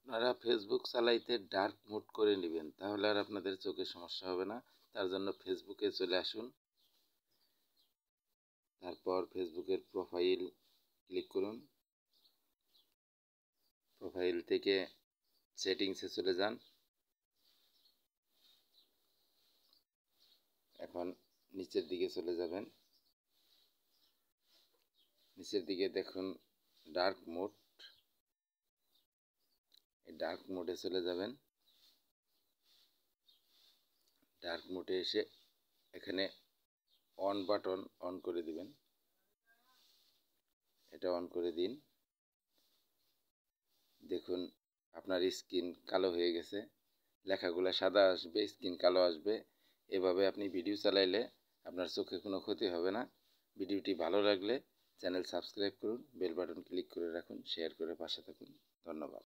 আপনারা ফেসবুক চালাইতে dark mode করে নেবেন, তাহলে আর আপনাদের চোখের সমস্যা হবে না। তার জন্য ফেসবুকে চলে আসুন, তারপর ফেসবুকের প্রোফাইল ক্লিক করুন। প্রোফাইল থেকে সেটিংসে চলে যান। এখন নিচের দিকে চলে যাবেন, নিচের দিকে দেখুন ডার্ক মোড, এই ডার্ক মোডে চলে যাবেন। ডার্ক মোডে এসে এখানে অন বাটন অন করে দিবেন, এটা অন করে দিন। দেখুন আপনার স্ক্রিন কালো হয়ে গেছে, লেখাগুলো সাদা আসবে, স্ক্রিন কালো আসবে। এভাবে আপনি ভিডিও চালাইলে আপনার চোখে কোনো ক্ষতি হবে না। ভিডিওটি ভালো লাগলে চ্যানেল সাবস্ক্রাইব করুন, বেল বাটন ক্লিক করে রাখুন, শেয়ার করে পাশে থাকুন। ধন্যবাদ।